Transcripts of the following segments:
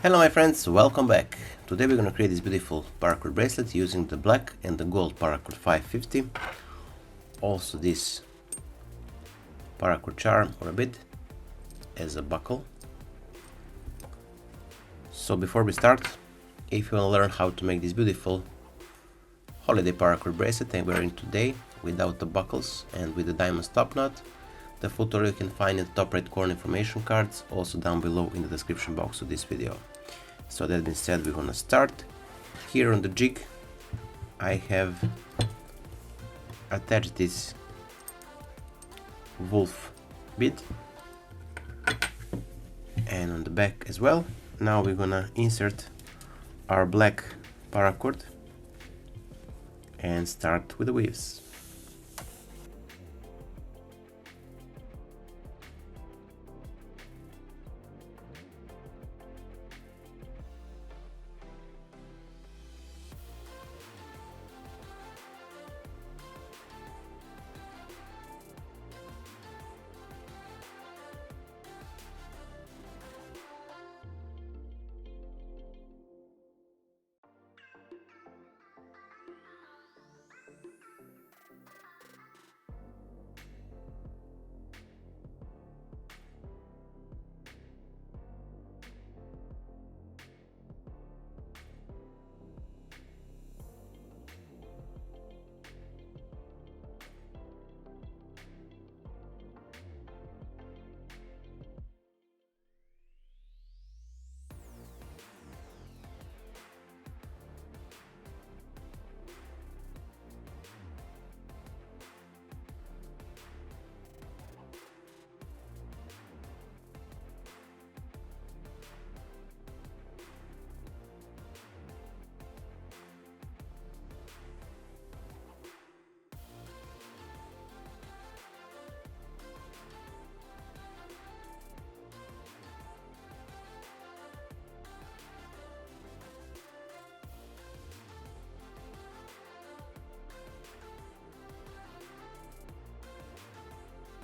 Hello my friends, welcome back. Today we're going to create this beautiful paracord bracelet using the black and the gold paracord 550. Also this paracord charm or a bit as a buckle. So before we start, if you want to learn how to make this beautiful holiday paracord bracelet I'm wearing today without the buckles and with the diamond top knot, the full tutorial you can find in the top right corner information cards, also down below in the description box of this video. So that being said, we're gonna start. Here on the jig I have attached this Wolf bead and on the back as well. Now we're gonna insert our black paracord and start with the weaves.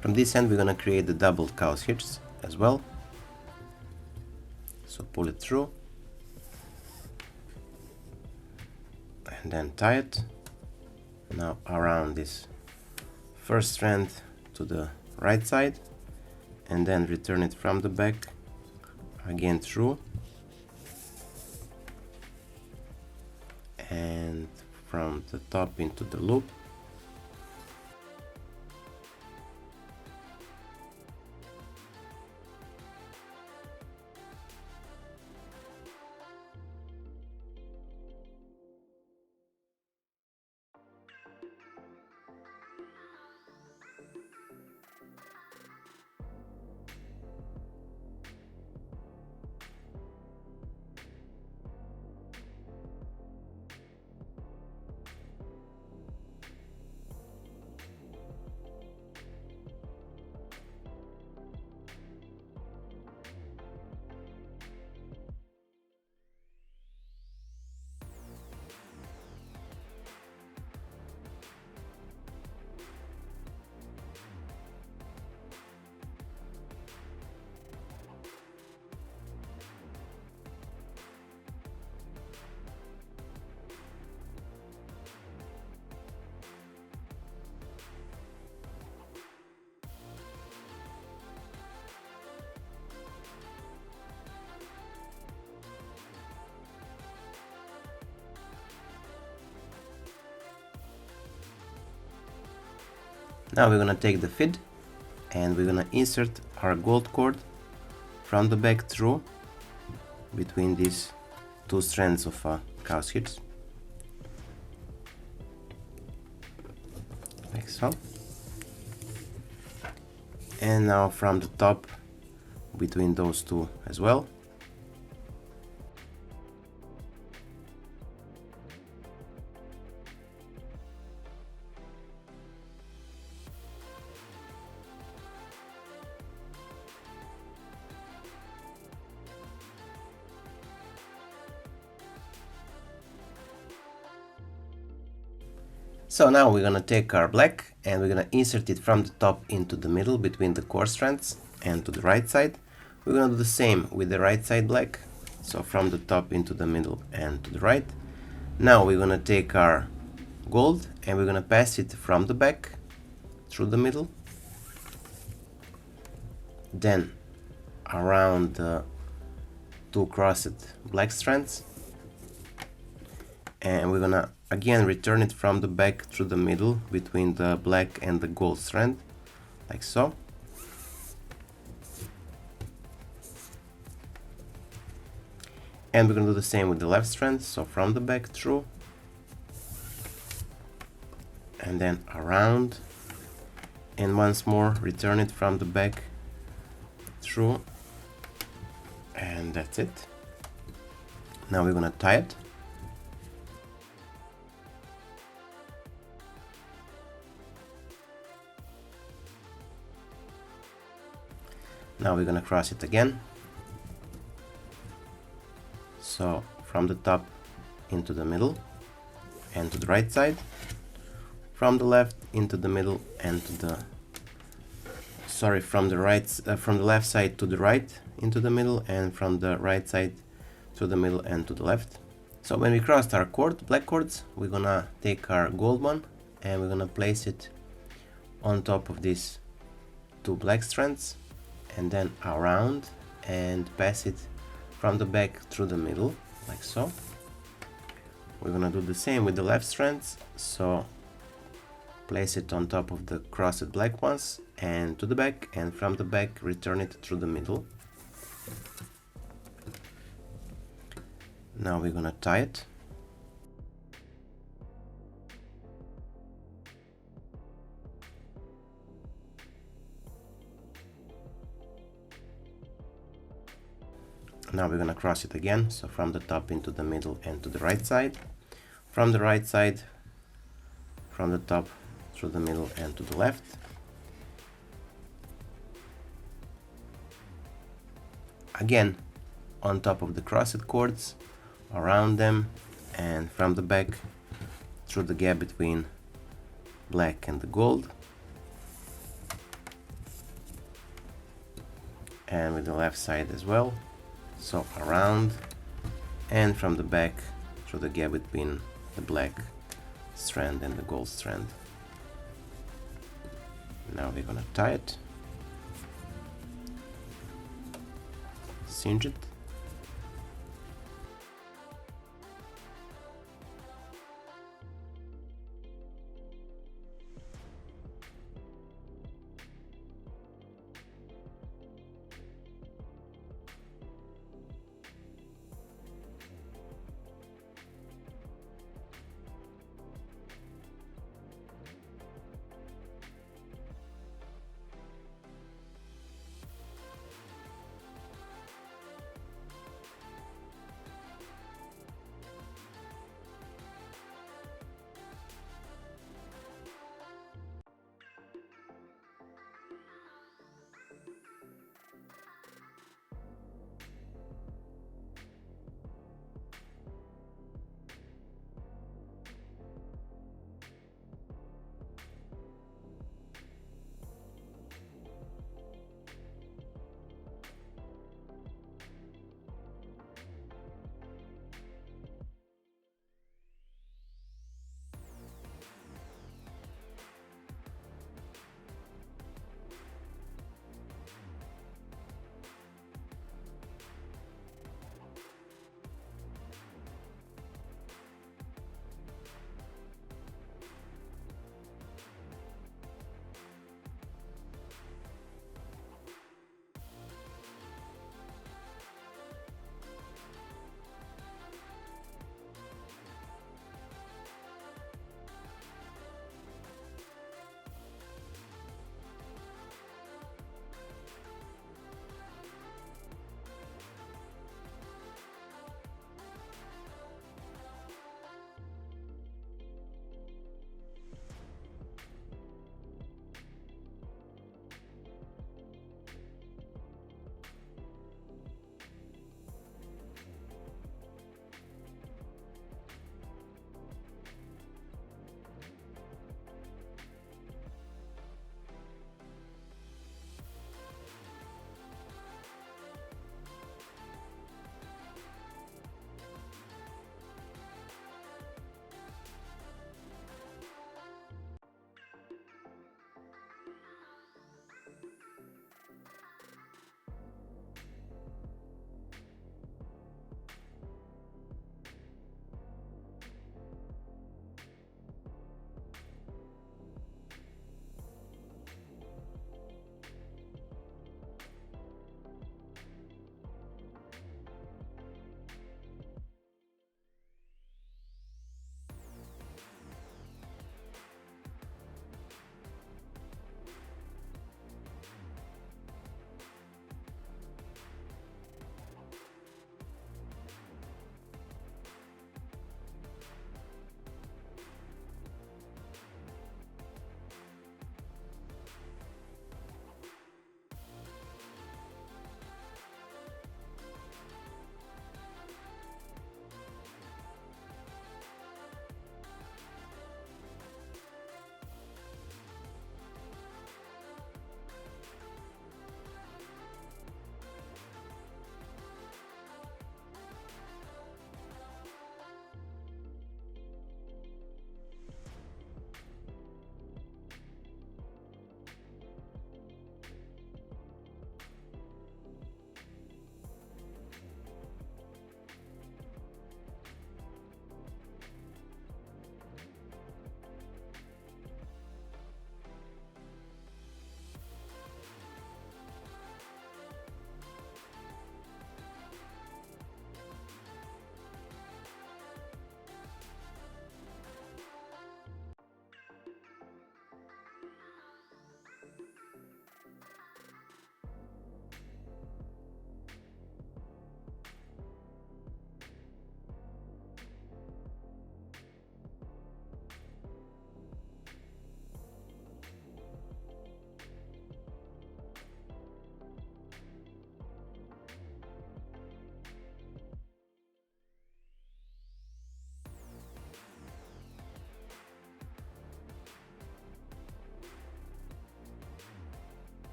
From this end we're gonna create the double cow's hitch as well. So pull it through and then tie it. Now around this first strand to the right side and then return it from the back again through and from the top into the loop. Now we're gonna take the feed and we're gonna insert our gold cord from the back through between these two strands of cow's hitch, like so, and now from the top between those two as well. So now we're gonna take our black and we're gonna insert it from the top into the middle between the core strands and to the right side. We're gonna do the same with the right side black So from the top into the middle and to the right. Now we're gonna take our gold and we're gonna pass it from the back through the middle, then around the two crossed black strands, and we're gonna again return it from the back through the middle between the black and the gold strand, like so. And we're gonna do the same with the left strand, so from the back through, and then around, and once more return it from the back through, and that's it. Now we're gonna tie it. Now we're gonna cross it again. So from the top into the middle and to the right side, from the left into the middle and to the from the left side to the right into the middle, and from the right side to the middle and to the left. So when we crossed our black cords, we're gonna take our gold one and we're gonna place it on top of these two black strands, and then around and pass it from the back through the middle, like so. We're gonna do the same with the left strands, so place it on top of the crossed black ones and to the back, and from the back return it through the middle. Now we're gonna tie it. Now we're gonna cross it again, so from the top into the middle and to the right side, from the right side, from the top through the middle and to the left, again on top of the crossed cords, around them, and from the back through the gap between black and the gold, and with the left side as well. So around and from the back through the gap between the black strand and the gold strand. Now we're gonna tie it, cinch it,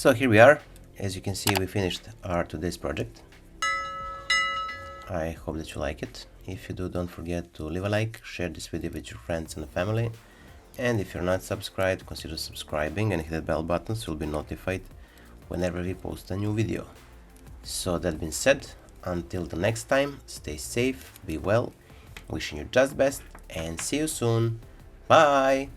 So here we are. As you can see, we finished our today's project. I hope that you like it. If you do, don't forget to leave a like, share this video with your friends and family, and if you're not subscribed, consider subscribing and hit that bell button so you'll be notified whenever we post a new video. So that being said, until the next time, stay safe, be well, wishing you just best, and see you soon. Bye!